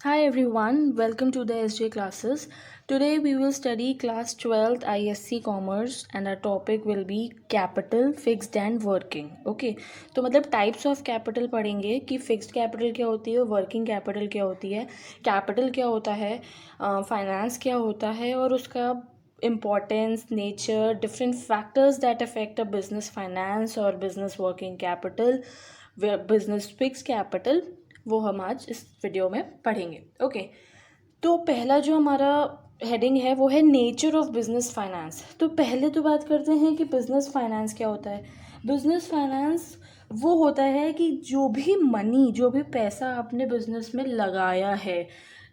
Hi everyone, welcome to the SJ classes. Today we will study class 12th ISC Commerce and our topic will be capital, fixed and working. Okay, तो मतलब types of capital पढ़ेंगे कि fixed capital क्या होती है, working capital क्या होती है, capital क्या होता है, finance क्या होता है और उसका importance, nature, different factors that affect a business finance or business working capital, business fixed capital, वो हम आज इस वीडियो में पढ़ेंगे। ओके, तो पहला जो हमारा हेडिंग है वो है नेचर ऑफ बिजनेस फाइनेंस। तो पहले तो बात करते हैं कि बिजनेस फाइनेंस क्या होता है। बिजनेस फाइनेंस वो होता है कि जो भी मनी, जो भी पैसा आपने बिजनेस में लगाया है,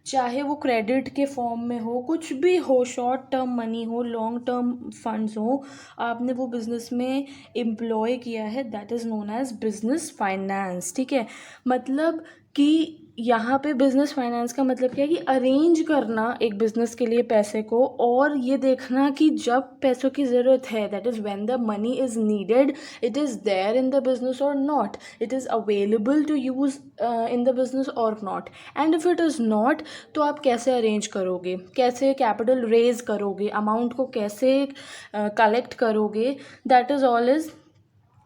चाहे वो क्रेडिट के फॉर्म में हो, कुछ भी हो, शॉर्ट टर्म मनी हो, लॉन्ग टर्म फंड्स हो, आपने वो बिज़नेस में एम्प्लॉय किया है, that is known as business finance. ठीक है, मतलब कि यहाँ पे बिजनेस फाइनेंस का मतलब क्या है कि अरेंज करना एक बिजनेस के लिए पैसे को, और ये देखना कि जब पैसों की ज़रूरत है, that is when the money is needed, it is there in the business or not, it is available to use in the business or not, and if it is not तो आप कैसे अरेंज करोगे, कैसे capital raise करोगे, amount को कैसे collect करोगे, that is all is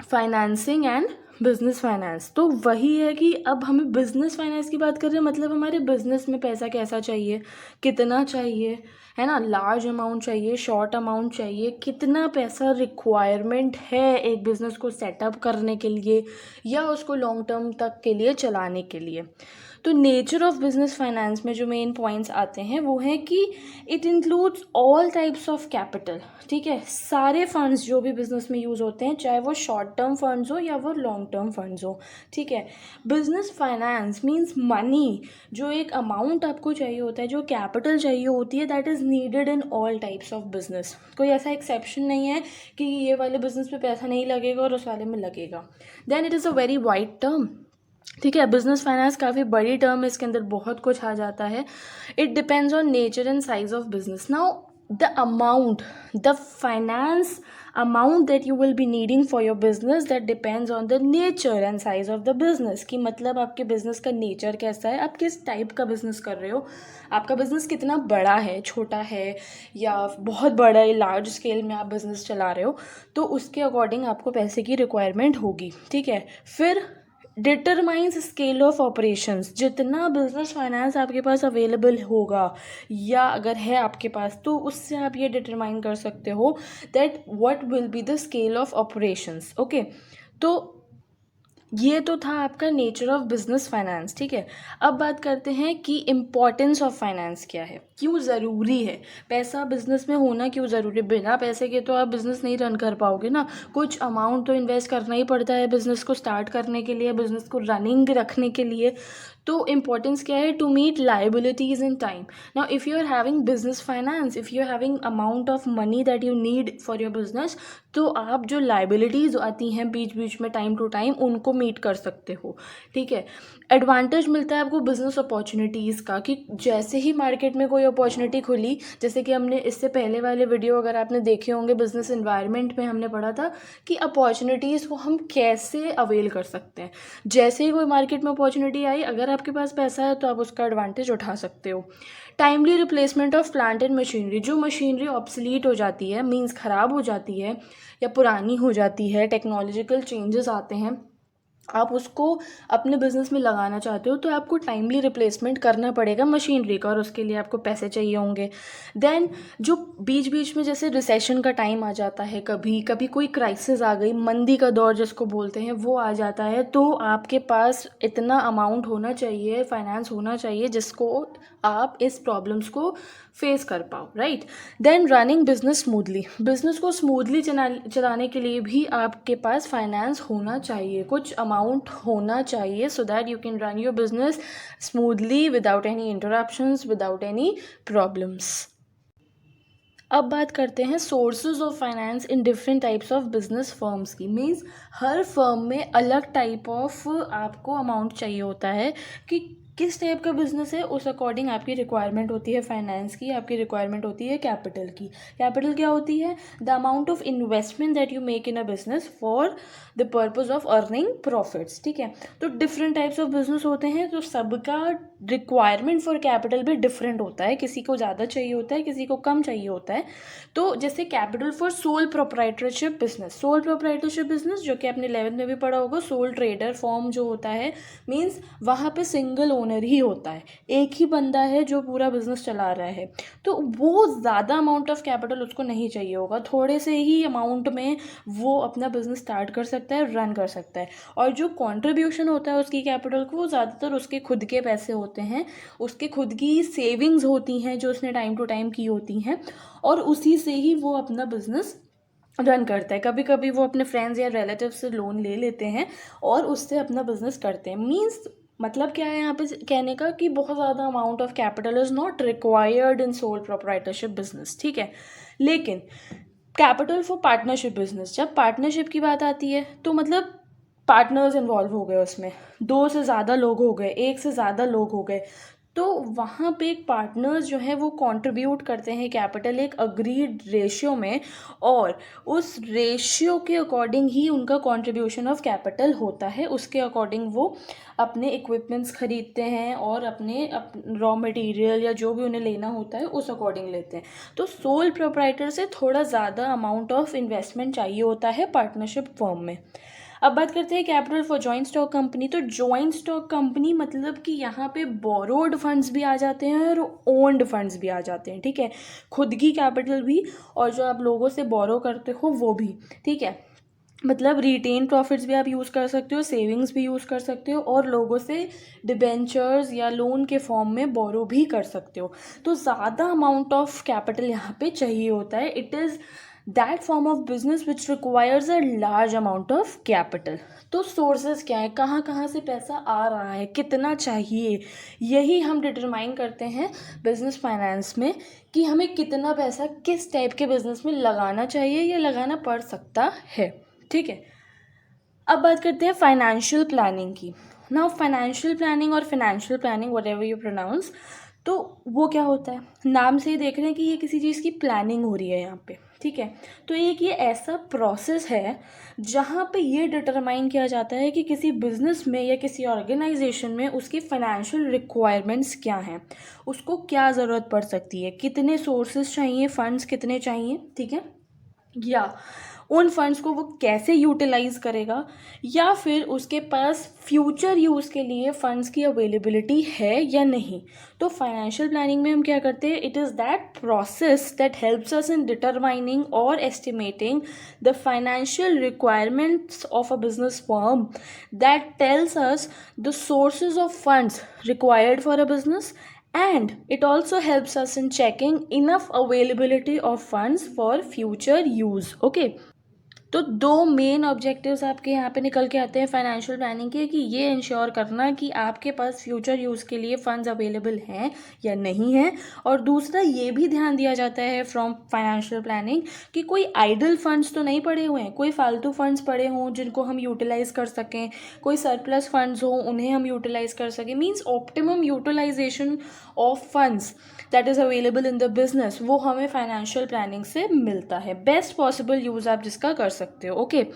financing and business finance. तो वही है कि अब हमें बिजनेस फाइनेंस की बात कर रहे हैं, मतलब हमारे बिजनेस में पैसा कैसा चाहिए, कितना चाहिए, है ना, लार्ज अमाउंट चाहिए, शॉर्ट अमाउंट चाहिए, कितना पैसा रिक्वायरमेंट है एक बिज़नेस को सेटअप करने के लिए या उसको लॉन्ग टर्म तक के लिए चलाने के लिए। तो नेचर ऑफ बिजनेस फाइनेंस में जो मेन पॉइंट्स आते हैं वो है कि it includes all types of capital. ठीक है, सारे फंड्स जो भी बिजनेस में यूज़ होते हैं, चाहे वो शॉर्ट टर्म फंड्स हो या वो लॉन्ग टर्म फंड्स हो। ठीक है, बिजनेस फाइनेंस मीन्स मनी, जो एक अमाउंट आपको चाहिए होता है, जो कैपिटल चाहिए होती है, that is needed in all types of business. कोई ऐसा एक्सेप्शन नहीं है कि ये वाले बिजनेस पे पैसा नहीं लगेगा और उस वाले में लगेगा। Then it is a very wide term. ठीक है, बिजनेस फाइनेंस काफ़ी बड़ी टर्म है, इसके अंदर बहुत कुछ आ जाता है। It depends on nature and size of business. Now the amount, the finance amount that you will be needing for your business, that depends on the nature and size of the business. कि मतलब आपके business का nature कैसा है, आप किस type का business कर रहे हो, आपका बिजनेस कितना बड़ा है, छोटा है या बहुत बड़ा है, लार्ज स्केल में आप बिजनेस चला रहे हो, तो उसके अकॉर्डिंग आपको पैसे की रिक्वायरमेंट होगी। ठीक है, फिर डिटरमाइंस स्केल ऑफ ऑपरेशंस। जितना बिजनेस फाइनेंस आपके पास अवेलेबल होगा या अगर है आपके पास, तो उससे आप ये डिटरमाइन कर सकते हो that what will be the scale of operations. Okay, तो ये तो था आपका नेचर ऑफ बिजनेस फाइनेंस। ठीक है, अब बात करते हैं कि इम्पॉर्टेंस ऑफ फाइनेंस क्या है, क्यों ज़रूरी है पैसा बिजनेस में होना, क्यों ज़रूरी है। बिना पैसे के तो आप बिजनेस नहीं रन कर पाओगे ना, कुछ अमाउंट तो इन्वेस्ट करना ही पड़ता है बिजनेस को स्टार्ट करने के लिए, बिजनेस को रनिंग रखने के लिए। तो इम्पॉर्टेंस क्या है, to meet liabilities in time. Now if you are having business finance, if you are having amount of money that you need for your business, तो आप जो लाइबिलिटीज़ आती हैं बीच बीच में, टाइम टू टाइम, उनको मीट कर सकते हो। ठीक है, एडवांटेज मिलता है आपको बिजनेस अपॉर्चुनिटीज़ का, कि जैसे ही मार्केट में कोई अपॉर्चुनिटी खुली, जैसे कि हमने इससे पहले वाले वीडियो अगर आपने देखे होंगे बिजनेस इन्वायरमेंट में, हमने पढ़ा था कि अपॉर्चुनिटीज़ को हम कैसे अवेल कर सकते हैं। जैसे ही कोई मार्केट में अपॉर्चुनिटी आई, अगर आपके पास पैसा है तो आप उसका एडवांटेज उठा सकते हो। Timely replacement of plant and machinery, जो मशीनरी ऑब्सलीट हो जाती है, मीन्स ख़राब हो जाती है या पुरानी हो जाती है, टेक्नोलॉजिकल चेंजेस आते हैं, आप उसको अपने बिजनेस में लगाना चाहते हो, तो आपको टाइमली रिप्लेसमेंट करना पड़ेगा मशीनरी का, और उसके लिए आपको पैसे चाहिए होंगे। देन जो बीच बीच में जैसे रिसेशन का टाइम आ जाता है, कभी कभी कोई क्राइसिस आ गई, मंदी का दौर जिसको बोलते हैं, वो आ जाता है, तो आपके पास इतना अमाउंट होना चाहिए, फाइनेंस होना चाहिए, जिसको आप इस प्रॉब्लम्स को फेस कर पाओ, right. Then running business smoothly, business को स्मूथली चलाने के लिए भी आपके पास फाइनेंस होना चाहिए, कुछ अमाउंट होना चाहिए, सो that you can run your business smoothly without any interruptions, without any problems. अब बात करते हैं sources of finance in different types of business firms की। मीन्स हर फर्म में अलग टाइप ऑफ आपको अमाउंट चाहिए होता है कि किस टाइप का बिजनेस है उस अकॉर्डिंग आपकी रिक्वायरमेंट होती है फाइनेंस की, आपकी रिक्वायरमेंट होती है कैपिटल की। कैपिटल क्या होती है? The amount of investment that you make in a business for the purpose of earning profits. ठीक है, तो डिफरेंट टाइप्स ऑफ बिजनेस होते हैं, तो सबका रिक्वायरमेंट फॉर कैपिटल भी डिफरेंट होता है, किसी को ज़्यादा चाहिए होता है, किसी को कम चाहिए होता है। तो जैसे capital for sole proprietorship business, sole proprietorship business जो कि आपने 11th में भी पढ़ा होगा, सोल ट्रेडर फॉर्म जो होता है मीन्स वहाँ पे सिंगल ओनर ही होता है, एक ही बंदा है जो पूरा बिजनेस चला रहा है, तो वो ज़्यादा अमाउंट ऑफ कैपिटल उसको नहीं चाहिए होगा, थोड़े से ही अमाउंट में वो अपना बिजनेस स्टार्ट कर सकता है, रन कर सकता है। और जो कॉन्ट्रीब्यूशन होता है उसकी कैपिटल को, वो ज़्यादातर उसके खुद के पैसे होते हैं, उसके खुद की सेविंग्स होती हैं जो उसने टाइम टू टाइम की होती हैं, और उसी से ही वो अपना बिजनेस रन करता है। कभी कभी वो अपने फ्रेंड्स या रिलेटिव से लोन ले लेते हैं और उससे अपना बिजनेस करते हैं। मीन्स मतलब क्या है यहाँ पे कहने का कि बहुत ज़्यादा amount of capital is not required in sole proprietorship business. ठीक है, लेकिन कैपिटल फॉर पार्टनरशिप बिजनेस, जब पार्टनरशिप की बात आती है तो मतलब पार्टनर्स इन्वॉल्व हो गए, उसमें 2 से ज़्यादा लोग हो गए, 1 से ज़्यादा लोग हो गए, तो वहाँ पे एक पार्टनर्स जो है वो कंट्रीब्यूट करते हैं कैपिटल एक अग्रीड रेशियो में, और उस रेशियो के अकॉर्डिंग ही उनका कंट्रीब्यूशन ऑफ कैपिटल होता है, उसके अकॉर्डिंग वो अपने इक्विपमेंट्स खरीदते हैं और अपने रॉ मटेरियल या जो भी उन्हें लेना होता है उस अकॉर्डिंग लेते हैं। तो सोल प्रोप्राइटर से थोड़ा ज़्यादा अमाउंट ऑफ इन्वेस्टमेंट चाहिए होता है पार्टनरशिप फर्म में। अब बात करते हैं capital for joint stock company. तो जॉइंट स्टॉक कंपनी मतलब कि यहाँ पे बोरोड फंड्स भी आ जाते हैं और ओन्ड फंड्स भी आ जाते हैं। ठीक है, खुद की कैपिटल भी और जो आप लोगों से बोरो करते हो वो भी। ठीक है, मतलब रिटेन प्रॉफिट्स भी आप यूज़ कर सकते हो, सेविंग्स भी यूज़ कर सकते हो, और लोगों से डिबेंचर्स या लोन के फॉर्म में बोरो भी कर सकते हो। तो ज़्यादा अमाउंट ऑफ कैपिटल यहाँ पे चाहिए होता है। It is that form of business which requires a large amount of capital. तो सोर्सेज क्या है, कहाँ कहाँ से पैसा आ रहा है, कितना चाहिए, यही हम डिटरमाइन करते हैं बिजनेस फाइनेंस में कि हमें कितना पैसा किस टाइप के बिजनेस में लगाना चाहिए या लगाना पड़ सकता है। ठीक है, अब बात करते हैं फाइनेंशियल प्लानिंग की। नाउ फाइनेंशियल प्लानिंग और financial planning whatever you pronounce, तो वो क्या होता है, नाम से ही देख रहे हैं कि ये किसी चीज़ की प्लानिंग हो रही है यहाँ पे। ठीक है, तो एक ये ऐसा प्रोसेस है जहाँ पे ये डिटरमाइन किया जाता है कि किसी बिजनेस में या किसी ऑर्गेनाइजेशन में उसकी फाइनेंशियल रिक्वायरमेंट्स क्या हैं, उसको क्या ज़रूरत पड़ सकती है, कितने सोर्सेज चाहिए, फंड्स कितने चाहिए। ठीक है, या उन फंड्स को वो कैसे यूटिलाइज करेगा, या फिर उसके पास फ्यूचर यूज़ के लिए फंड्स की अवेलेबिलिटी है या नहीं। तो फाइनेंशियल प्लानिंग में हम क्या करते हैं, it is that process that helps us in determining और estimating the financial requirements of a business firm, that tells us the sources of funds required for a business, and it also helps us in checking enough availability of funds for future use. Okay, तो 2 main objectives आपके यहाँ पे निकल के आते हैं financial planning के, कि ये इंश्योर करना कि आपके पास फ्यूचर यूज़ के लिए फ़ंड्स अवेलेबल हैं या नहीं हैं, और दूसरा ये भी ध्यान दिया जाता है फ्रॉम फाइनेंशियल प्लानिंग कि कोई आइडल फंड्स तो नहीं पड़े हुए हैं, कोई फालतू फंड्स पड़े हों जिनको हम यूटिलाइज़ कर सकें, कोई सरप्लस फंड्स हों उन्हें हम यूटिलाइज़ कर सकें। Means optimum utilization of funds that is available in the business, वो हमें फाइनेंशियल प्लानिंग से मिलता है। बेस्ट पॉसिबल यूज़ आप जिसका कर सकते हो। ओके,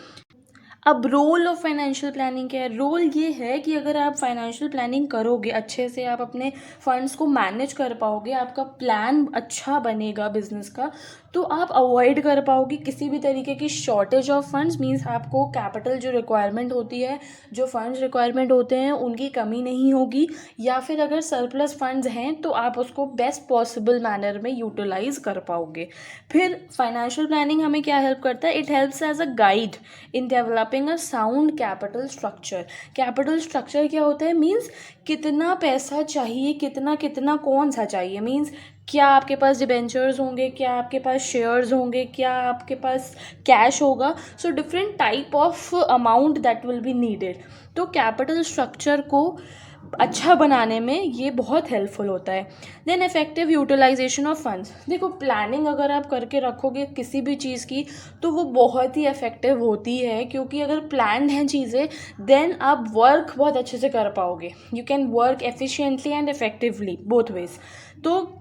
अब रोल ऑफ फाइनेंशियल प्लानिंग क्या है? रोल ये है कि अगर आप फाइनेंशियल प्लानिंग करोगे अच्छे से, आप अपने फंड्स को मैनेज कर पाओगे, आपका प्लान अच्छा बनेगा बिजनेस का, तो आप अवॉइड कर पाओगे किसी भी तरीके की शॉर्टेज ऑफ फंड्स। मीन्स आपको कैपिटल जो रिक्वायरमेंट होती है, जो फंड्स रिक्वायरमेंट होते हैं उनकी कमी नहीं होगी, या फिर अगर सरप्लस फंड्स हैं तो आप उसको बेस्ट पॉसिबल मैनर में यूटिलाइज कर पाओगे। फिर फाइनेंशियल प्लानिंग हमें क्या हेल्प करता है, it helps as a guide in developing a sound capital structure. Capital structure क्या होता है, मीन्स कितना पैसा चाहिए, कितना कितना कौन सा चाहिए। मीन्स क्या आपके पास डिबेंचर्स होंगे, क्या आपके पास शेयर्स होंगे, क्या आपके पास कैश होगा। So different type of amount that will be needed. तो कैपिटल स्ट्रक्चर को अच्छा बनाने में ये बहुत हेल्पफुल होता है। Then effective utilization of funds. देखो प्लानिंग अगर आप करके रखोगे किसी भी चीज़ की तो वो बहुत ही इफेक्टिव होती है, क्योंकि अगर प्लान्ड हैं चीज़ें देन आप वर्क बहुत अच्छे से कर पाओगे। You can work efficiently and effectively both ways. तो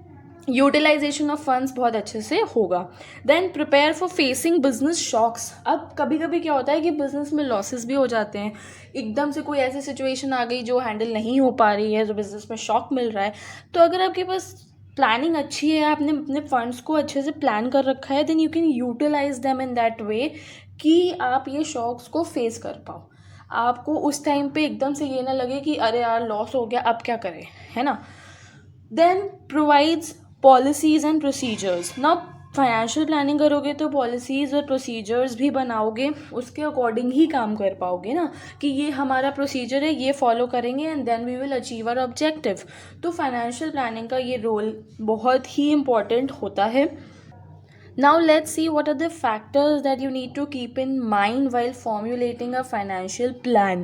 यूटिलाइजेशन ऑफ फंड्स बहुत अच्छे से होगा। Then prepare for facing business shocks. अब कभी कभी क्या होता है कि बिजनेस में लॉसेस भी हो जाते हैं, एकदम से कोई ऐसी सिचुएशन आ गई जो हैंडल नहीं हो पा रही है, जो बिजनेस में शॉक मिल रहा है। तो अगर आपके पास प्लानिंग अच्छी है, आपने अपने फंड्स को अच्छे से प्लान कर रखा है, then you can utilize them in that way कि आप ये शॉक्स को फेस कर पाओ। आपको उस टाइम पे एकदम से ये ना लगे कि अरे यार लॉस हो गया अब क्या करें, है ना। Then provides policies and procedures. ना फाइनेंशियल प्लानिंग करोगे तो पॉलिसीज़ और प्रोसीजर्स भी बनाओगे, उसके अकॉर्डिंग ही काम कर पाओगे ना, कि ये हमारा प्रोसीजर है, ये फॉलो करेंगे and then we will achieve our objective. तो फाइनेंशियल प्लानिंग का ये रोल बहुत ही इम्पॉर्टेंट होता है। Now let's see what are the factors that you need to keep in mind while formulating a financial plan.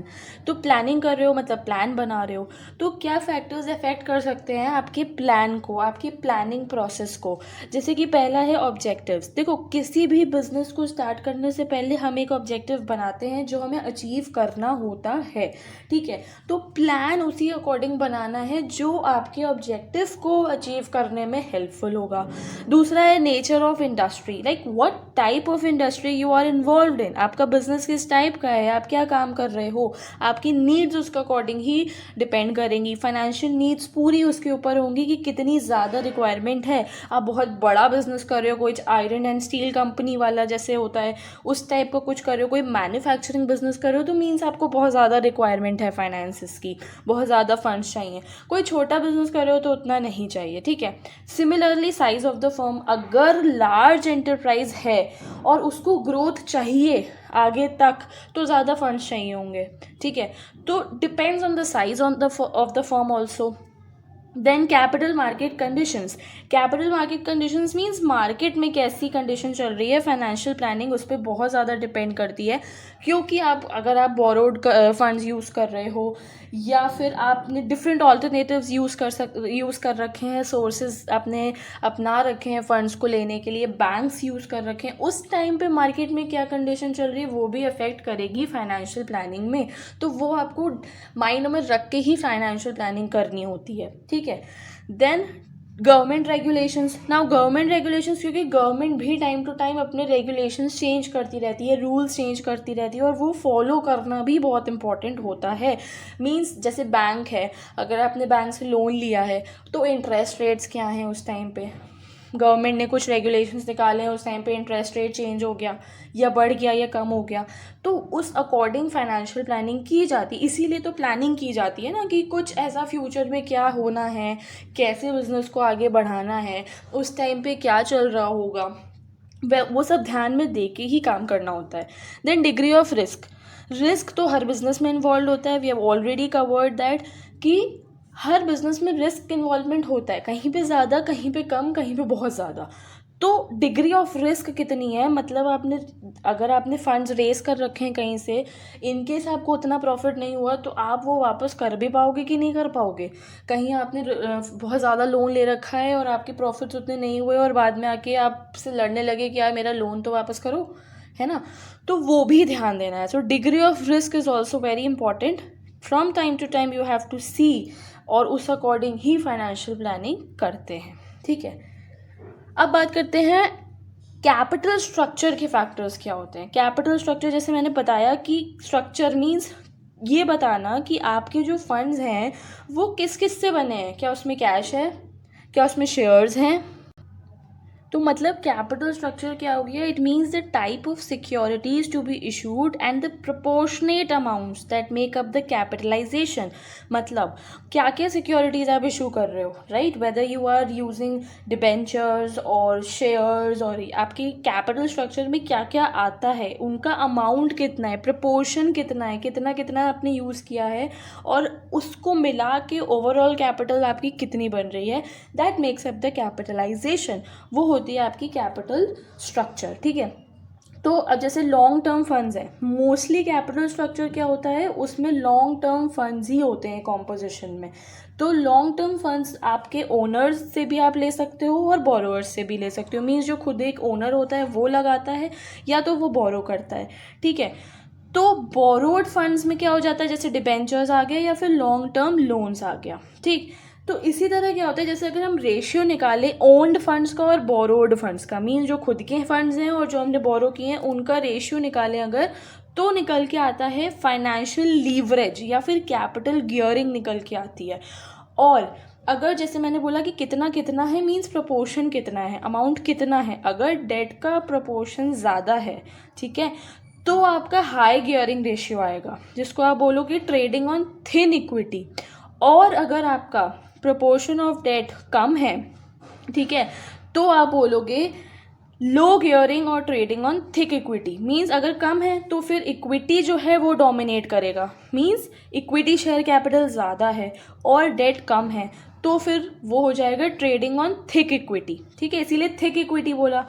तो planning कर रहे हो मतलब प्लान बना रहे हो, तो क्या फैक्टर्स अफेक्ट कर सकते हैं आपके प्लान को, आपकी प्लानिंग प्रोसेस को। जैसे कि पहला है ऑब्जेक्टिव्स। देखो किसी भी बिजनेस को स्टार्ट करने से पहले हम एक ऑब्जेक्टिव बनाते हैं जो हमें अचीव करना होता है, ठीक है। तो प्लान उसी अकॉर्डिंग बनाना है जो आपके ऑब्जेक्टिव को अचीव करने में हेल्पफुल होगा। दूसरा है nature of industry, like what type of industry you are involved in. आपका बिजनेस किस टाइप का है, आप क्या काम कर रहे हो, आपकी नीड्स उसके अकॉर्डिंग ही डिपेंड करेंगी। फाइनेंशियल नीड्स पूरी उसके ऊपर होंगी कि कितनी ज़्यादा रिक्वायरमेंट है। आप बहुत बड़ा बिजनेस कर रहे हो, कोई आयरन एंड स्टील कंपनी वाला जैसे होता है उस टाइप का कुछ कर रहे हो, कोई मैन्युफैक्चरिंग बिजनेस कर रहे हो, तो मीन्स आपको बहुत ज़्यादा रिक्वायरमेंट है फाइनेंसिस की, बहुत ज़्यादा फंड्स चाहिए। कोई छोटा बिजनेस कर रहे हो तो उतना नहीं चाहिए, ठीक है। Similarly size of the firm, अगर लार्ज एंटरप्राइज है और उसको ग्रोथ चाहिए आगे तक तो ज़्यादा फंड्स चाहिए होंगे, ठीक है। तो depends on the size of the firm also. Then capital market conditions. Capital market conditions means market में कैसी कंडीशन चल रही है, फाइनेंशियल प्लानिंग उस पर बहुत ज़्यादा डिपेंड करती है। क्योंकि अगर आप बोरोड फंड्स यूज़ कर रहे हो या फिर आपने डिफरेंट ऑल्टरनेटिव्स यूज़ कर रखे हैं, सोर्सेज आपने अपना रखे हैं फंड्स को लेने के लिए, बैंक्स यूज़ कर रखे हैं, उस टाइम पे मार्केट में क्या कंडीशन चल रही है वो भी अफेक्ट करेगी फाइनेंशियल प्लानिंग में। तो वो आपको माइंड में रख के ही फाइनेंशियल प्लानिंग करनी होती है, ठीक है। Then government regulations. Now government regulations, क्योंकि गवर्नमेंट भी टाइम टू टाइम अपने रेगुलेशंस चेंज करती रहती है, रूल्स चेंज करती रहती है, और वो फॉलो करना भी बहुत इंपॉर्टेंट होता है। मींस जैसे बैंक है, अगर आपने बैंक से लोन लिया है तो इंटरेस्ट रेट्स क्या हैं उस टाइम पे, गवर्नमेंट ने कुछ रेगुलेशंस निकाले हैं, उस टाइम पे इंटरेस्ट रेट चेंज हो गया या बढ़ गया या कम हो गया, तो उस अकॉर्डिंग फाइनेंशियल प्लानिंग की जाती है। इसीलिए तो प्लानिंग की जाती है ना, कि कुछ ऐसा फ्यूचर में क्या होना है, कैसे बिजनेस को आगे बढ़ाना है, उस टाइम पे क्या चल रहा होगा, वो सब ध्यान में दे के ही काम करना होता है। देन डिग्री ऑफ रिस्क तो हर बिजनेस में इन्वॉल्व होता है, we have already covered that, कि हर बिजनेस में रिस्क इन्वॉल्वमेंट होता है, कहीं पे ज़्यादा, कहीं पे कम, कहीं पे बहुत ज़्यादा। तो डिग्री ऑफ रिस्क कितनी है, मतलब अगर आपने फंड्स रेस कर रखे हैं कहीं से, इनकेस आपको उतना प्रॉफिट नहीं हुआ तो आप वो वापस कर भी पाओगे कि नहीं कर पाओगे। कहीं आपने बहुत ज़्यादा लोन ले रखा है और आपके प्रॉफिट्स उतने नहीं हुए और बाद में आके आपसे लड़ने लगे कि यार मेरा लोन तो वापस करो, है ना। तो वो भी ध्यान देना है। So degree of risk is also very important. From time to time you have to see, और उस अकॉर्डिंग ही फाइनेंशियल प्लानिंग करते हैं, ठीक है। अब बात करते हैं कैपिटल स्ट्रक्चर के फैक्टर्स क्या होते हैं। कैपिटल स्ट्रक्चर जैसे मैंने बताया कि स्ट्रक्चर मीन्स ये बताना कि आपके जो फंड्स हैं वो किस किस से बने हैं, क्या उसमें कैश है, क्या उसमें शेयर्स हैं। तो मतलब कैपिटल स्ट्रक्चर क्या हो गया, it means the type of securities to be issued and the proportionate amounts that make up the capitalization. मतलब क्या क्या सिक्योरिटीज आप इशू कर रहे हो, right, whether you are using debentures और शेयर्स, और आपकी कैपिटल स्ट्रक्चर में क्या क्या आता है, उनका अमाउंट कितना है, प्रपोर्शन कितना है, कितना कितना आपने यूज़ किया है, और उसको मिला के ओवरऑल कैपिटल आपकी कितनी बन रही है, that makes up the capitalization. वो होती है आपकी कैपिटल स्ट्रक्चर, ठीक है। तो अब जैसे लॉन्ग टर्म फंड्स है, मोस्टली कैपिटल स्ट्रक्चर क्या होता है, उसमें लॉन्ग टर्म फंड्स ही होते हैं कॉम्पोजिशन में। तो लॉन्ग टर्म फंड्स आपके ओनर्स से भी आप ले सकते हो और बोरोअर्स से भी ले सकते हो। मीन्स जो खुद एक ओनर होता है वो लगाता है या तो वो बोरो करता है, ठीक है। तो बोरोड फंड्स में क्या हो जाता है, जैसे डिबेंचर्स आ गया या फिर लॉन्ग टर्म लोन्स आ गया, ठीक। तो इसी तरह क्या होता है, जैसे अगर हम रेशियो निकालें ओन्ड फंड्स का और बोरोड फंड्स का, मीन जो खुद के फंड्स हैं और जो हमने बोरो किए हैं उनका रेशियो निकालें अगर, तो निकल के आता है फाइनेंशियल लीवरेज या फिर कैपिटल गियरिंग निकल के आती है। और अगर जैसे मैंने बोला कि कितना कितना है, मीन्स प्रपोर्शन कितना है, अमाउंट कितना है, अगर डेट का प्रपोर्शन ज़्यादा है, ठीक है, तो आपका हाई गियरिंग रेशियो आएगा, जिसको आप बोलोगे ट्रेडिंग ऑन थिन इक्विटी। और अगर आपका प्रोपोर्शन ऑफ डेट कम है, ठीक है, तो आप बोलोगे लो गियरिंग और trading on thick equity. Means अगर कम है तो फिर इक्विटी जो है वो डोमिनेट करेगा, मींस इक्विटी शेयर कैपिटल ज़्यादा है और डेट कम है, तो फिर वो हो जाएगा ट्रेडिंग ऑन थिक इक्विटी, ठीक है, इसीलिए थिक इक्विटी बोला।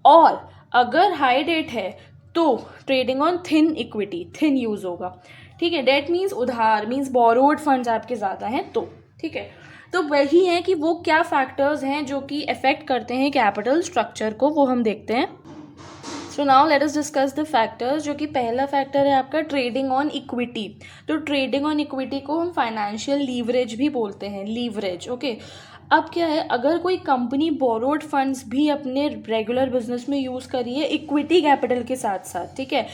और अगर हाई डेट है तो trading on thin equity, thin use होगा, ठीक है। डेट मीन्स उधार, मीन्स बोरोड फंड्स आपके ज़्यादा हैं, तो ठीक है। तो वही है कि वो क्या फैक्टर्स हैं जो कि अफेक्ट करते हैं कैपिटल स्ट्रक्चर को, वो हम देखते हैं। So now let us discuss the factors. जो कि पहला फैक्टर है आपका ट्रेडिंग ऑन इक्विटी। तो ट्रेडिंग ऑन इक्विटी को हम फाइनेंशियल लीवरेज भी बोलते हैं, लीवरेज, ओके। अब क्या है, अगर कोई कंपनी बोरोड फंड्स भी अपने रेगुलर बिजनेस में यूज़ करिए इक्विटी कैपिटल के साथ साथ, ठीक है,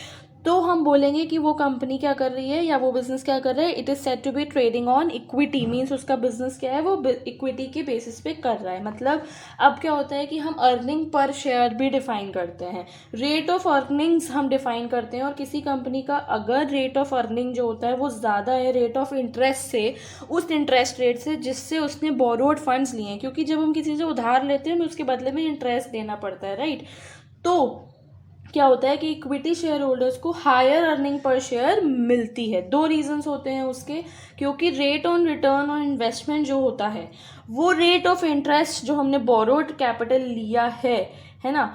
तो हम बोलेंगे कि वो कंपनी क्या कर रही है या वो बिजनेस क्या कर रहा है, it is said to be trading on equity. मीन्स उसका बिजनेस क्या है, वो इक्विटी के बेसिस पे कर रहा है। मतलब अब क्या होता है कि हम अर्निंग पर शेयर भी डिफाइन करते हैं, रेट ऑफ अर्निंग्स हम डिफाइन करते हैं। और किसी कंपनी का अगर रेट ऑफ अर्निंग जो होता है वो ज़्यादा है रेट ऑफ इंटरेस्ट से, उस इंटरेस्ट रेट से जिससे उसने बोरोड फंड्स लिए हैं, क्योंकि जब हम किसी से उधार लेते हैं हमें उसके बदले में इंटरेस्ट देना पड़ता है, राइट। तो क्या होता है कि इक्विटी शेयर होल्डर्स को हायर अर्निंग पर शेयर मिलती है। दो रीजंस होते हैं उसके, क्योंकि rate on return on investment जो होता है वो रेट ऑफ इंटरेस्ट जो हमने बोरोड कैपिटल लिया है ना,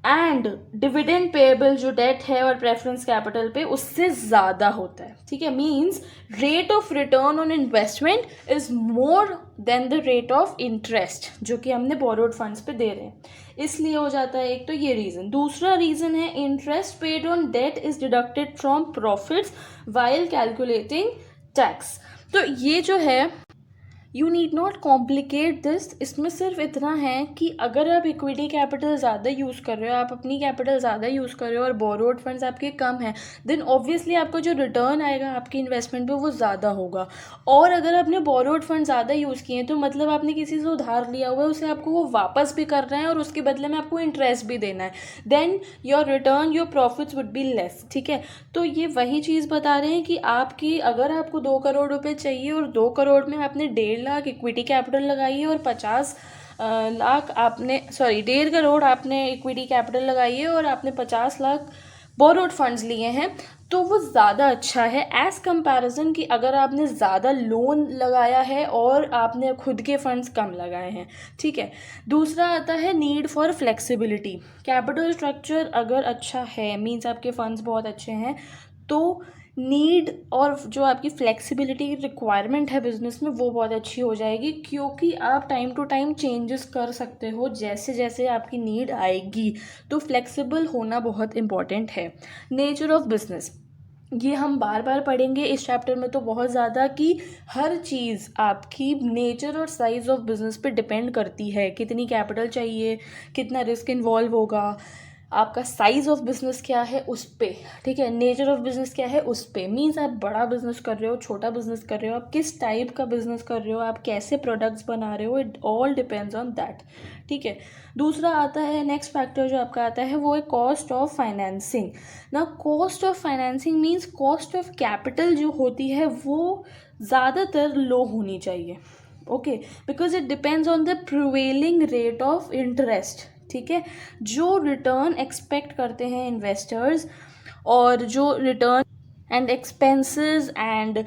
एंड डिविडेंड पेएबल जो डेट है और प्रेफरेंस कैपिटल पे उससे ज़्यादा होता है, ठीक है। Means rate of return on investment is more than the rate of interest जो कि हमने बोरोड फंड्स पे दे रहे हैं, इसलिए हो जाता है। एक तो ये रीज़न। दूसरा रीज़न है interest paid on debt is deducted from profits while calculating tax. तो ये जो है you need not complicate this. इसमें सिर्फ इतना है कि अगर आप इक्विटी कैपिटल ज़्यादा यूज़ कर रहे हो, आप अपनी कैपिटल ज़्यादा यूज़ कर रहे हो और बोरोड फंड्स आपके कम हैं, देन ऑब्वियसली आपका जो रिटर्न आएगा आपकी इन्वेस्टमेंट पे वो ज़्यादा होगा। और अगर आपने बोरोड फंड ज़्यादा यूज़ किए हैं तो मतलब आपने किसी से उधार लिया हुआ है, उसे आपको वो वापस भी करना है और उसके बदले में आपको इंटरेस्ट भी देना है, then your return, your profits would be less, ठीक है। तो ये वही चीज़ बता रहे हैं कि आपकी अगर आपको 2 करोड़ रुपए चाहिए और 2 करोड़ में आपने 1.5 लाख इक्विटी कैपिटल लगाई है और 50 लाख आपने 1.5 करोड़ आपने इक्विटी कैपिटल लगाई है और आपने 50 लाख बोरोड फंड्स लिए हैं, तो वो ज़्यादा अच्छा है एज़ कंपैरिजन कि अगर आपने ज़्यादा लोन लगाया है और आपने खुद के फंड्स कम लगाए हैं, ठीक है। दूसरा आता है need for flexibility. Capital structure अगर अच्छा है, मीन्स आपके फंड्स बहुत अच्छे हैं, तो नीड और जो आपकी फ्लेक्सिबिलिटी रिक्वायरमेंट है बिजनेस में वो बहुत अच्छी हो जाएगी, क्योंकि आप टाइम टू टाइम चेंजेस कर सकते हो जैसे जैसे आपकी नीड आएगी। तो फ्लेक्सिबल होना बहुत इम्पॉर्टेंट है। नेचर ऑफ बिजनेस, ये हम बार बार पढ़ेंगे इस चैप्टर में तो बहुत ज़्यादा, कि हर चीज़ आपकी नेचर और साइज़ ऑफ बिजनेस पे डिपेंड करती है। कितनी कैपिटल चाहिए, कितना रिस्क इन्वॉल्व होगा, आपका साइज़ ऑफ बिजनेस क्या है उस पर, ठीक है, नेचर ऑफ बिजनेस क्या है उस पर। मीन्स आप बड़ा बिजनेस कर रहे हो, छोटा बिजनेस कर रहे हो, आप किस टाइप का बिजनेस कर रहे हो, आप कैसे प्रोडक्ट्स बना रहे हो, it all depends on that, ठीक है। दूसरा आता है, नेक्स्ट फैक्टर जो आपका आता है वो है कॉस्ट ऑफ फाइनेंसिंग। ना cost of financing means cost of capital जो होती है वो ज़्यादातर लो होनी चाहिए, okay, because it depends on the prevailing rate of interest, ठीक है। जो रिटर्न एक्सपेक्ट करते हैं इन्वेस्टर्स और जो return and expenses and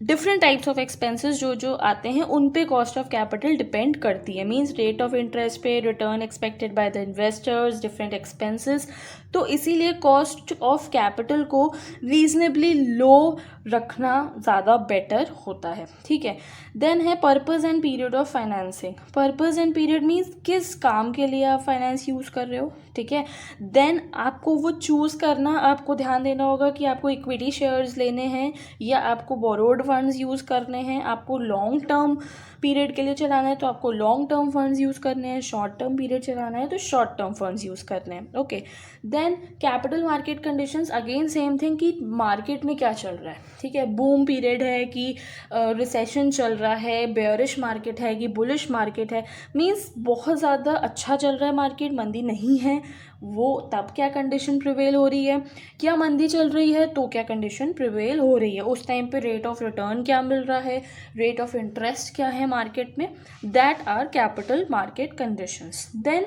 different types of expenses जो जो आते हैं उन पे कॉस्ट ऑफ कैपिटल डिपेंड करती है, मींस रेट ऑफ इंटरेस्ट पे, return expected by the investors, different expenses. तो इसीलिए कॉस्ट ऑफ कैपिटल को रीजनेबली लो रखना ज़्यादा बेटर होता है, ठीक है। देन है purpose and period of financing. Purpose and period means किस काम के लिए आप फाइनेंस यूज़ कर रहे हो, ठीक है। देन आपको वो चूज़ करना, आपको ध्यान देना होगा कि आपको इक्विटी शेयर्स लेने हैं या आपको बोरोड फंड्स यूज़ करने हैं। आपको लॉन्ग टर्म पीरियड के लिए चलाना है तो आपको लॉन्ग टर्म फंड्स यूज़ करने हैं, शॉर्ट टर्म पीरियड चलाना है तो शॉर्ट टर्म फंड्स यूज़ करने हैं, okay. Then capital market conditions, again same thing कि मार्केट में क्या चल रहा है, ठीक है। बूम पीरियड है कि रिसेशन चल रहा है, बेयरिश मार्केट है कि बुलिश मार्केट है, मीन्स बहुत ज़्यादा अच्छा चल रहा है मार्केट, मंदी नहीं है, वो तब क्या कंडीशन प्रिवेल हो रही है, क्या मंदी चल रही है तो क्या कंडीशन प्रिवेल हो रही है, उस टाइम पे रेट ऑफ रिटर्न क्या मिल रहा है, रेट ऑफ इंटरेस्ट क्या है मार्केट में, that are capital market conditions. Then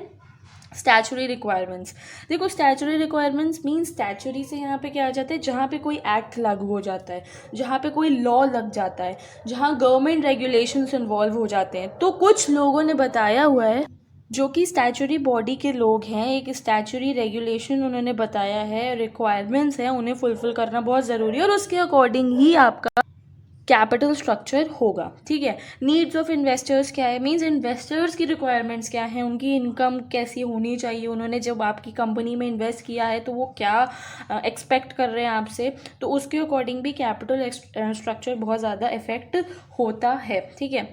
statutory requirements. देखो स्टैचुरी रिक्वायरमेंट्स मीन स्टैचुरी से यहाँ पे क्या आ जाता है, जहाँ पे कोई एक्ट लागू हो जाता है, जहाँ पे कोई लॉ लग जाता है, जहाँ गवर्नमेंट रेगुलेशंस इन्वॉल्व हो जाते हैं। तो कुछ लोगों ने बताया हुआ है जो कि स्टैचुरी बॉडी के लोग हैं, एक स्टैचुरी रेगुलेशन उन्होंने बताया है, रिक्वायरमेंट्स हैं, उन्हें फुलफिल करना बहुत ज़रूरी है और उसके अकॉर्डिंग ही आपका कैपिटल स्ट्रक्चर होगा, ठीक है। नीड्स ऑफ इन्वेस्टर्स क्या है, मींस इन्वेस्टर्स की रिक्वायरमेंट्स क्या है, उनकी इनकम कैसी होनी चाहिए, उन्होंने जब आपकी कंपनी में इन्वेस्ट किया है तो वो क्या एक्सपेक्ट कर रहे हैं आपसे, तो उसके अकॉर्डिंग भी कैपिटल स्ट्रक्चर बहुत ज़्यादा इफेक्ट होता है, ठीक है।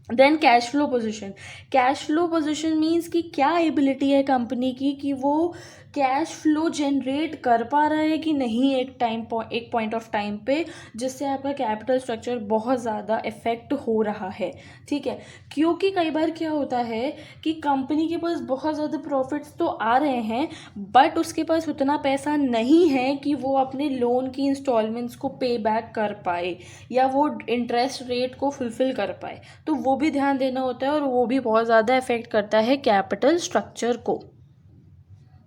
Then cash flow position. Cash flow position means कि क्या एबिलिटी है कंपनी की कि वो कैश फ्लो जनरेट कर पा रहा है कि नहीं एक पॉइंट ऑफ टाइम पे, जिससे आपका कैपिटल स्ट्रक्चर बहुत ज़्यादा इफेक्ट हो रहा है, ठीक है। क्योंकि कई बार क्या होता है कि कंपनी के पास बहुत ज़्यादा प्रॉफिट्स तो आ रहे हैं बट उसके पास उतना पैसा नहीं है कि वो अपने लोन की इंस्टॉलमेंट्स को पे बैक कर पाए या वो इंटरेस्ट रेट को फुलफिल कर पाए, तो वो भी ध्यान देना होता है और वो भी बहुत ज़्यादा इफेक्ट करता है कैपिटल स्ट्रक्चर को।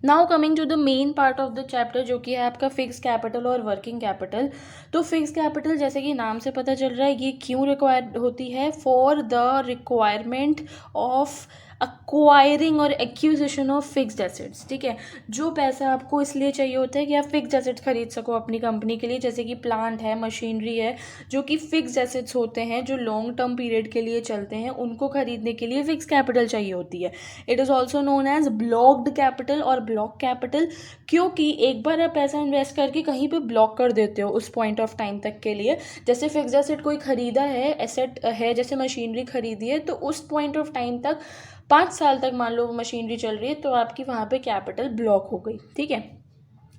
Now coming to the main part of the chapter जो कि है आपका फिक्स कैपिटल और वर्किंग कैपिटल। तो फिक्स कैपिटल जैसे कि नाम से पता चल रहा है ये क्यों रिक्वायर होती है, for the requirement of acquiring और एक्विजिशन ऑफ फिक्स्ड एसेट्स, ठीक है। जो पैसा आपको इसलिए चाहिए होता है कि आप फिक्स्ड एसेट्स खरीद सको अपनी कंपनी के लिए, जैसे कि प्लांट है, मशीनरी है, जो कि फिक्स्ड एसेट्स होते हैं जो लॉन्ग टर्म पीरियड के लिए चलते हैं, उनको खरीदने के लिए फिक्स कैपिटल चाहिए होती है। It is also known as blocked capital और ब्लॉक कैपिटल, क्योंकि एक बार आप पैसा इन्वेस्ट करके कहीं पे ब्लॉक कर देते हो उस पॉइंट ऑफ टाइम तक के लिए। जैसे फिक्स्ड एसेट कोई खरीदा है, एसेट है, जैसे मशीनरी खरीदी है, तो उस पॉइंट ऑफ टाइम तक 5 साल तक मान लो वो मशीनरी चल रही है तो आपकी वहाँ पे कैपिटल ब्लॉक हो गई, ठीक है।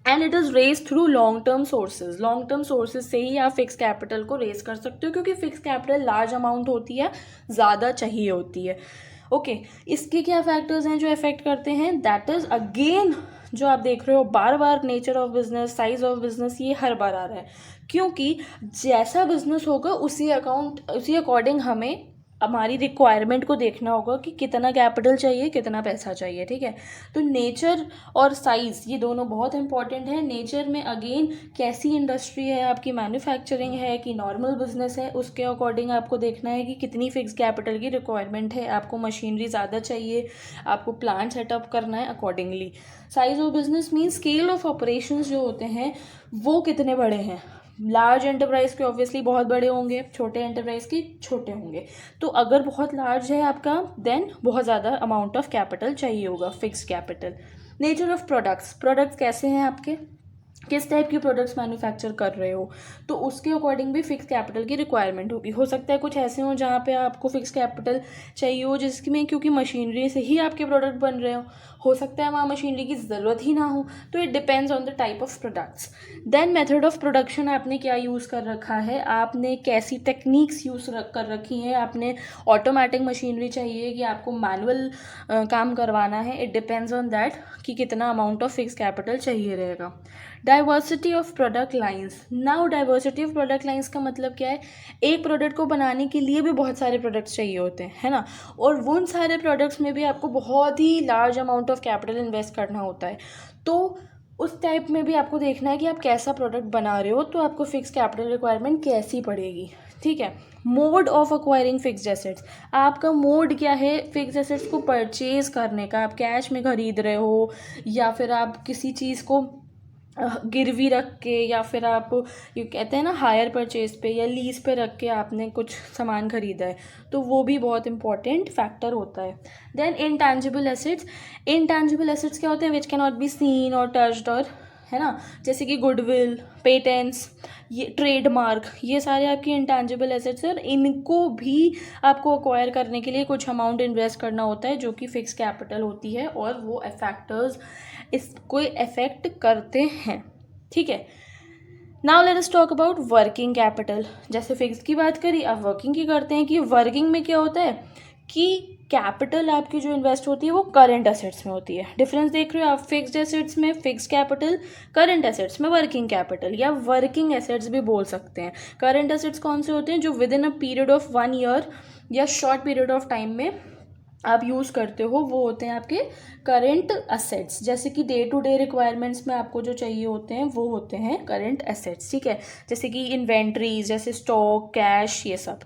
And it is raise through long term sources. Long term sources से ही आप फिक्स कैपिटल को रेज कर सकते हो, क्योंकि फिक्स कैपिटल लार्ज अमाउंट होती है, ज़्यादा चाहिए होती है, ओके। इसके क्या फैक्टर्स हैं जो इफेक्ट करते हैं, दैट इज़ अगेन जो आप देख रहे हो बार बार, nature of business, size of business, ये हर बार आ रहा है, क्योंकि जैसा बिजनेस होगा उसी अकॉर्डिंग हमें हमारी रिक्वायरमेंट को देखना होगा कि कितना कैपिटल चाहिए, कितना पैसा चाहिए, ठीक है। तो नेचर और साइज़ ये दोनों बहुत इंपॉर्टेंट है। नेचर में अगेन कैसी इंडस्ट्री है आपकी, मैन्युफैक्चरिंग है कि नॉर्मल बिजनेस है, उसके अकॉर्डिंग आपको देखना है कि कितनी फिक्स कैपिटल की रिक्वायरमेंट है, आपको मशीनरी ज़्यादा चाहिए, आपको प्लांट सेटअप करना है accordingly. Size of business mean scale of operations जो होते हैं वो कितने बड़े हैं। लार्ज एंटरप्राइज के ऑब्वियसली बहुत बड़े होंगे, छोटे एंटरप्राइज के छोटे होंगे। तो अगर बहुत लार्ज है आपका देन बहुत ज़्यादा अमाउंट ऑफ कैपिटल चाहिए होगा, fixed capital. Nature of products कैसे हैं आपके, किस टाइप के प्रोडक्ट्स मैन्युफैक्चर कर रहे हो, तो उसके अकॉर्डिंग भी फिक्स कैपिटल की रिक्वायरमेंट होगी। हो सकता है कुछ ऐसे हो जहाँ पे आपको फिक्स कैपिटल चाहिए हो जिसमें क्योंकि मशीनरी से ही आपके प्रोडक्ट बन रहे हो सकता है वहाँ मशीनरी की ज़रूरत ही ना हो, तो it depends on the type of products. Then method of production, आपने क्या यूज़ कर रखा है, आपने कैसी टेक्निक्स यूज़ कर रखी हैं, आपने ऑटोमेटिक मशीनरी चाहिए कि आपको मैनुअल काम करवाना है, इट डिपेंड्स ऑन दैट कि कितना अमाउंट ऑफ फिक्स कैपिटल चाहिए रहेगा। Diversity of product lines. Now diversity of product lines का मतलब क्या है, एक प्रोडक्ट को बनाने के लिए भी बहुत सारे प्रोडक्ट्स चाहिए होते हैं, है ना, और उन सारे प्रोडक्ट्स में भी आपको बहुत ही large amount of capital invest करना होता है। तो उस टाइप में भी आपको देखना है कि आप कैसा प्रोडक्ट बना रहे हो, तो आपको फिक्स कैपिटल रिक्वायरमेंट कैसी पड़ेगी, ठीक है। Mode of acquiring fixed assets, आपका मोड क्या है फिक्स एसेट्स को परचेज करने का, आप कैश में खरीद रहे हो या फिर आप किसी चीज़ को गिरवी रख के, या फिर आप ये कहते हैं ना हायर परचेज पे या लीज पे रख के आपने कुछ सामान खरीदा है, तो वो भी बहुत इंपॉर्टेंट फैक्टर होता है। Then intangible assets, intangible assets क्या होते हैं, which can not be seen और टच्ड, और है ना, जैसे कि गुडविल, पेटेंट्स, ये ट्रेडमार्क, ये सारे आपकी इंटैंजिबल एसेट्स हैं और इनको भी आपको अक्वायर करने के लिए कुछ अमाउंट इन्वेस्ट करना होता है जो कि फिक्स कैपिटल होती है, और वो फैक्टर्स इसको इफेक्ट करते हैं, ठीक है। Now let us talk about working capital. जैसे फिक्स की बात करी, अब वर्किंग की करते हैं कि वर्किंग में क्या होता है कि कैपिटल आपकी जो इन्वेस्ट होती है वो करंट एसेट्स में होती है। डिफरेंस देख रहे हो आप, फिक्स्ड एसेट्स में फिक्स कैपिटल, करंट एसेट्स में वर्किंग कैपिटल या वर्किंग एसेट्स भी बोल सकते हैं। करंट एसेट्स कौन से होते हैं, जो with in a period of 1 year या शॉर्ट पीरियड ऑफ टाइम में आप यूज़ करते हो, वो होते हैं आपके करंट एसेट्स। जैसे कि डे टू डे रिक्वायरमेंट्स में आपको जो चाहिए होते हैं वो होते हैं करंट एसेट्स, ठीक है। जैसे कि इन्वेंट्रीज, जैसे स्टॉक, कैश, ये सब।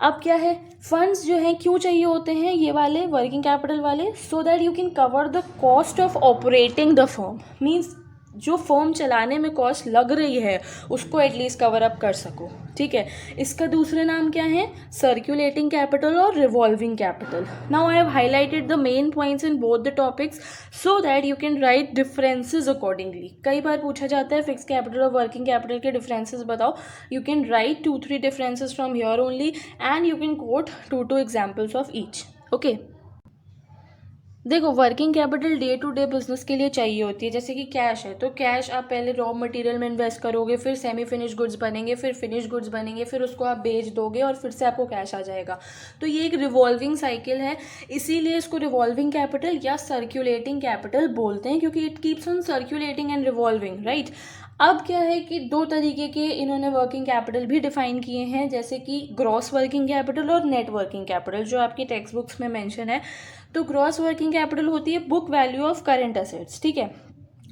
अब क्या है, फंड्स जो हैं क्यों चाहिए होते हैं ये वाले वर्किंग कैपिटल वाले, सो that you can cover the cost of operating the firm, means जो फर्म चलाने में कॉस्ट लग रही है उसको एटलीस्ट कवर अप कर सको, ठीक है। इसका दूसरे नाम क्या है, सर्कुलेटिंग कैपिटल और revolving capital. Now I have highlighted the main points in both the topics so that you can write differences accordingly. कई बार पूछा जाता है फिक्स कैपिटल और वर्किंग कैपिटल के डिफरेंसेस बताओ, you can write 2-3 differences from here only and you can quote 2 examples of each, okay. देखो, working capital day to day business के लिए चाहिए होती है। जैसे कि कैश है, तो कैश आप पहले रॉ मटेरियल में इन्वेस्ट करोगे, फिर सेमी फिनिश गुड्स बनेंगे, फिर फिनिश गुड्स बनेंगे, फिर उसको आप बेच दोगे और फिर से आपको कैश आ जाएगा। तो ये एक रिवॉल्विंग साइकिल है, इसीलिए इसको रिवॉल्विंग कैपिटल या सर्क्यूलेटिंग कैपिटल बोलते हैं, क्योंकि it keeps on circulating and revolving, right. अब क्या है कि 2 तरीके के इन्होंने वर्किंग कैपिटल भी डिफाइन किए हैं, जैसे कि ग्रॉस वर्किंग कैपिटल और नेट वर्किंग कैपिटल, जो आपकी टेक्स्ट बुक्स में मेंशन है। तो ग्रॉस वर्किंग कैपिटल होती है book value of current assets, ठीक है,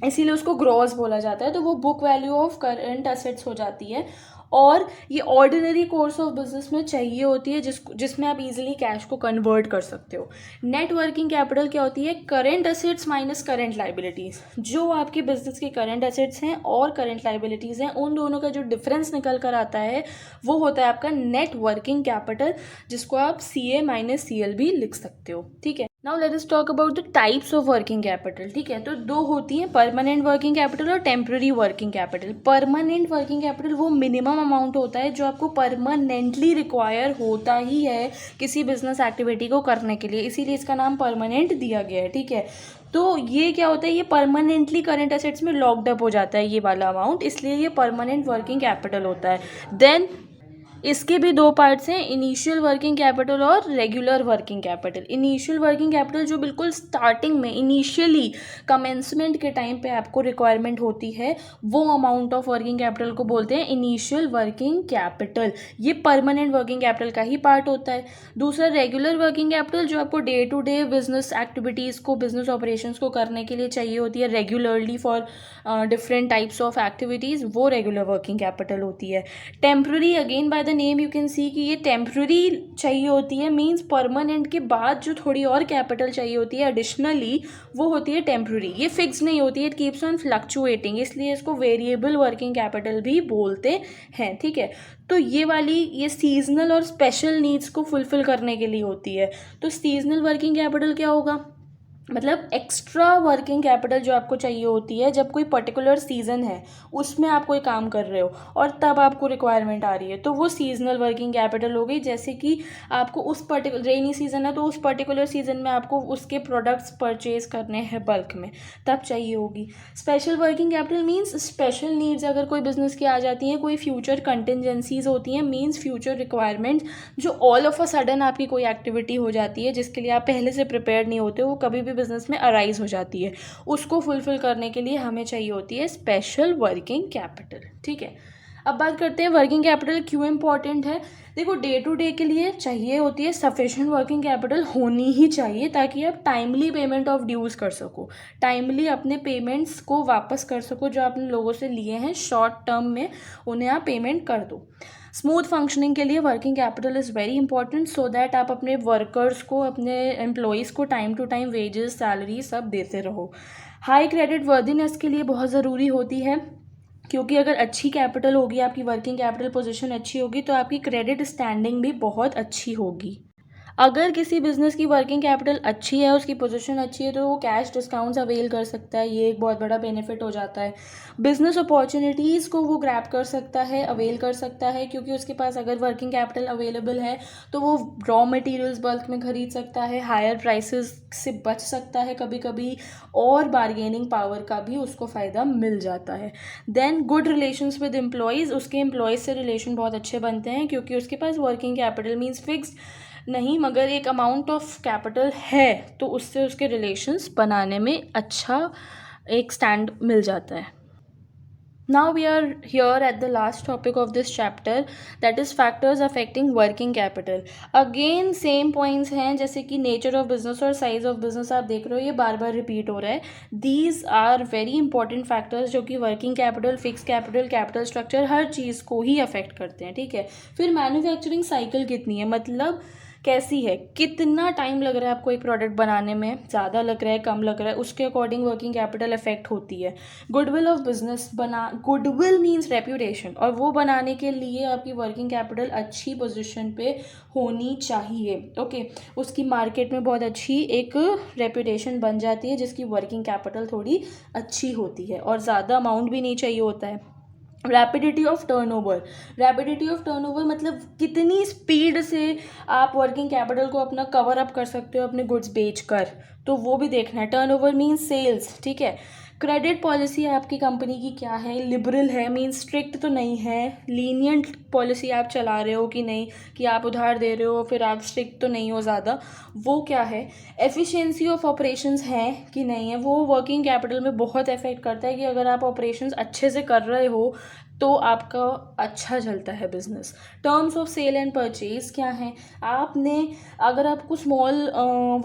इसीलिए उसको ग्रॉस बोला जाता है। तो वो book value of current assets हो जाती है, और ये ऑर्डिनरी कोर्स ऑफ बिजनेस में चाहिए होती है, जिसमें आप इजीली कैश को कन्वर्ट कर सकते हो। नेट वर्किंग कैपिटल क्या होती है, current assets minus current liabilities. जो आपके बिजनेस के करंट एसेट्स हैं और करंट लाइबिलिटीज़ हैं, उन दोनों का जो डिफरेंस निकल कर आता है वो होता है आपका नेट वर्किंग कैपिटल, जिसको आप CA माइनस CL भी लिख सकते हो, ठीक है। Now let us talk about the types of working capital, ठीक है। तो 2 होती हैं, परमानेंट वर्किंग कैपिटल और temporary working capital. Permanent working capital वो मिनिमम अमाउंट होता है जो आपको परमानेंटली रिक्वायर होता ही है किसी बिजनेस एक्टिविटी को करने के लिए, इसीलिए इसका नाम परमानेंट दिया गया है, ठीक है। तो ये क्या होता है, ये परमानेंटली करंट एसेट्स में लॉक्ड अप हो जाता है ये वाला अमाउंट, इसलिए ये परमानेंट वर्किंग कैपिटल होता है। देन इसके भी 2 पार्ट्स हैं, इनिशियल वर्किंग कैपिटल और regular working capital. Initial working capital जो बिल्कुल स्टार्टिंग में इनिशियली कमेंसमेंट के टाइम पे आपको रिक्वायरमेंट होती है, वो अमाउंट ऑफ वर्किंग कैपिटल को बोलते हैं इनिशियल वर्किंग कैपिटल। ये परमानेंट वर्किंग कैपिटल का ही पार्ट होता है। दूसरा रेगुलर वर्किंग कैपिटल, जो आपको day to day business activities को, बिजनेस ऑपरेशंस को करने के लिए चाहिए होती है regularly for different types of activities, वो रेगुलर वर्किंग कैपिटल होती है। Temporary, again by the name you can see कि ये टेम्प्रेरी चाहिए होती है, मींस परमानेंट के बाद जो थोड़ी और कैपिटल चाहिए होती है एडिशनली, वो होती है टेम्प्रेरी। ये फिक्स नहीं होती है, इट कीप्स ऑन फ्लक्चुएटिंग, इसलिए इसको वेरिएबल वर्किंग कैपिटल भी बोलते हैं, ठीक है। तो ये वाली ये सीजनल और स्पेशल नीड्स को फुलफिल करने के लिए होती है। तो सीजनल वर्किंग कैपिटल क्या होगा, मतलब एक्स्ट्रा वर्किंग कैपिटल जो आपको चाहिए होती है जब कोई पर्टिकुलर सीज़न है, उसमें आप कोई काम कर रहे हो और तब आपको रिक्वायरमेंट आ रही है, तो वो सीजनल वर्किंग कैपिटल हो गई। जैसे कि आपको उस पर्टिकुलर रेनी सीज़न है, तो उस पर्टिकुलर सीज़न में आपको उसके प्रोडक्ट्स परचेज करने हैं बल्क में, तब चाहिए होगी। Special working capital means special needs अगर कोई बिजनेस की आ जाती हैं, कोई फ्यूचर कंटिजेंसीज होती हैं, मीन्स फ्यूचर रिक्वायरमेंट्स, जो ऑल ऑफ अ सडन आपकी कोई एक्टिविटी हो जाती है जिसके लिए आप पहले से प्रिपेयर नहीं होते, वो कभी भी बिजनेस में अराइज हो जाती है, उसको फुलफिल करने के लिए हमें चाहिए होती है स्पेशल वर्किंग कैपिटल, ठीक है। अब बात करते हैं वर्किंग कैपिटल क्यों इम्पॉर्टेंट है। देखो, डे टू डे के लिए चाहिए होती है सफिशेंट वर्किंग कैपिटल, होनी ही चाहिए, ताकि आप टाइमली पेमेंट ऑफ ड्यूज़ कर सको, टाइमली अपने पेमेंट्स को वापस कर सको जो आपने लोगों से लिए हैं शॉर्ट टर्म में, उन्हें आप पेमेंट कर दो। स्मूथ फंक्शनिंग के लिए working capital is very important, so that आप अपने वर्कर्स को, अपने एम्प्लॉयज़ को time to time wages, salary सब देते रहो। हाई क्रेडिट वर्दीनेस के लिए बहुत ज़रूरी होती है, क्योंकि अगर अच्छी कैपिटल होगी, आपकी वर्किंग कैपिटल पोजीशन अच्छी होगी, तो आपकी क्रेडिट स्टैंडिंग भी बहुत अच्छी होगी। अगर किसी बिजनेस की वर्किंग कैपिटल अच्छी है, उसकी पोजीशन अच्छी है, तो वो कैश डिस्काउंट्स अवेल कर सकता है, ये एक बहुत बड़ा बेनिफिट हो जाता है। बिजनेस अपॉर्चुनिटीज़ को वो ग्रैब कर सकता है, अवेल कर सकता है, क्योंकि उसके पास अगर वर्किंग कैपिटल अवेलेबल है तो वो रॉ मटेरियल्स बल्क में खरीद सकता है, हायर प्राइसेस से बच सकता है कभी कभी, और बार्गेनिंग पावर का भी उसको फ़ायदा मिल जाता है। Then good relations with employees, उसके एम्प्लॉयज़ से रिलेशन बहुत अच्छे बनते हैं, क्योंकि उसके पास वर्किंग कैपिटल मीन्स फिक्स्ड नहीं मगर एक अमाउंट ऑफ कैपिटल है, तो उससे उसके रिलेशंस बनाने में अच्छा एक स्टैंड मिल जाता है। Now we are here at the last topic of this chapter, that is factors affecting working capital. Again same points हैं, जैसे कि nature of business और size of business आप देख रहे हो, ये बार बार repeat हो रहा है. These are very important factors जो कि working capital, fixed capital, capital structure हर चीज़ को ही affect करते हैं, ठीक है. फिर manufacturing cycle कितनी है, मतलब कैसी है, कितना टाइम लग रहा है आपको एक प्रोडक्ट बनाने में, ज़्यादा लग रहा है, कम लग रहा है, उसके अकॉर्डिंग वर्किंग कैपिटल इफेक्ट होती है. Goodwill of business goodwill means reputation, और वो बनाने के लिए आपकी वर्किंग कैपिटल अच्छी पोजीशन पे होनी चाहिए. ओके, उसकी मार्केट में बहुत अच्छी एक रेप्यूटेशन बन जाती है जिसकी वर्किंग कैपिटल थोड़ी अच्छी होती है, और ज़्यादा अमाउंट भी नहीं चाहिए होता है. Rapidity of turnover, rapidity of turnover मतलब कितनी स्पीड से आप वर्किंग कैपिटल को अपना कवर अप कर सकते हो अपने गुड्स बेचकर, तो वो भी देखना है. टर्नओवर मीन्स सेल्स, ठीक है. क्रेडिट पॉलिसी आपकी कंपनी की क्या है, लिबरल है मीन्स स्ट्रिक्ट तो नहीं है, लीनियंट पॉलिसी आप चला रहे हो कि नहीं, कि आप उधार दे रहे हो फिर आप स्ट्रिक्ट तो नहीं हो ज़्यादा, वो क्या है. एफिशिएंसी ऑफ ऑपरेशंस है कि नहीं है, वो वर्किंग कैपिटल में बहुत इफेक्ट करता है, कि अगर आप ऑपरेशंस अच्छे से कर रहे हो तो आपका अच्छा चलता है business. Terms of sale and purchase क्या है, आपने अगर आपको स्मॉल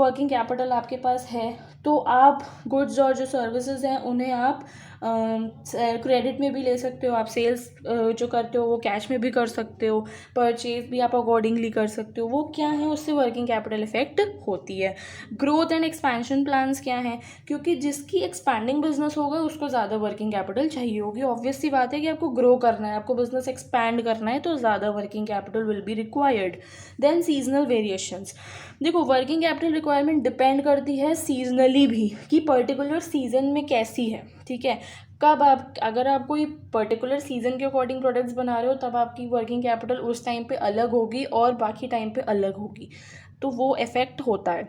वर्किंग कैपिटल आपके पास है, तो आप गुड्स और जो सर्विसेज हैं उन्हें आप क्रेडिट में भी ले सकते हो, आप सेल्स जो करते हो वो कैश में भी कर सकते हो, परचेज भी आप अकॉर्डिंगली कर सकते हो. वो क्या है, उससे वर्किंग कैपिटल इफेक्ट होती है. ग्रोथ एंड एक्सपेंशन प्लान्स क्या हैं, क्योंकि जिसकी एक्सपैंडिंग बिजनेस होगा उसको ज़्यादा वर्किंग कैपिटल चाहिए होगी. ऑब्वियस सी बात है कि आपको ग्रो करना है, आपको बिजनेस एक्सपैंड करना है, तो ज़्यादा working capital will be required. Then seasonal variations, देखो वर्किंग कैपिटल रिक्वायरमेंट डिपेंड करती है सीजनली भी, कि पर्टिकुलर सीजन में कैसी है, ठीक है. कब आप, अगर आप कोई पर्टिकुलर सीजन के अकॉर्डिंग प्रोडक्ट्स बना रहे हो, तब आपकी वर्किंग कैपिटल उस टाइम पे अलग होगी और बाकी टाइम पे अलग होगी, तो वो इफेक्ट होता है.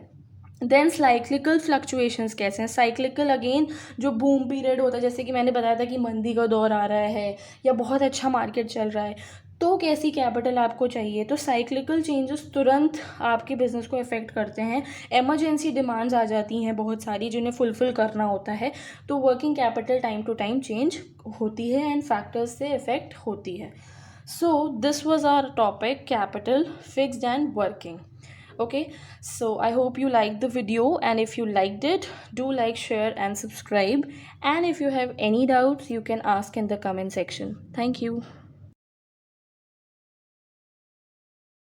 देन साइक्लिकल फ्लक्चुएशंस कैसे हैं, साइक्लिकल अगेन जो बूम पीरियड होता है, जैसे कि मैंने बताया था कि मंदी का दौर आ रहा है या बहुत अच्छा मार्केट चल रहा है, तो कैसी कैपिटल आपको चाहिए. तो साइक्लिकल चेंजेस तुरंत आपके बिजनेस को इफेक्ट करते हैं. इमरजेंसी डिमांड्स आ जाती हैं बहुत सारी जिन्हें फुलफिल करना होता है, तो working capital time to time change होती है एंड फैक्टर्स से इफेक्ट होती है. So this was our topic, capital, fixed and working. Okay, so I hope you liked the video, and if you liked it, do like, share and subscribe, and if you have any doubts you can ask in the comment section. Thank you.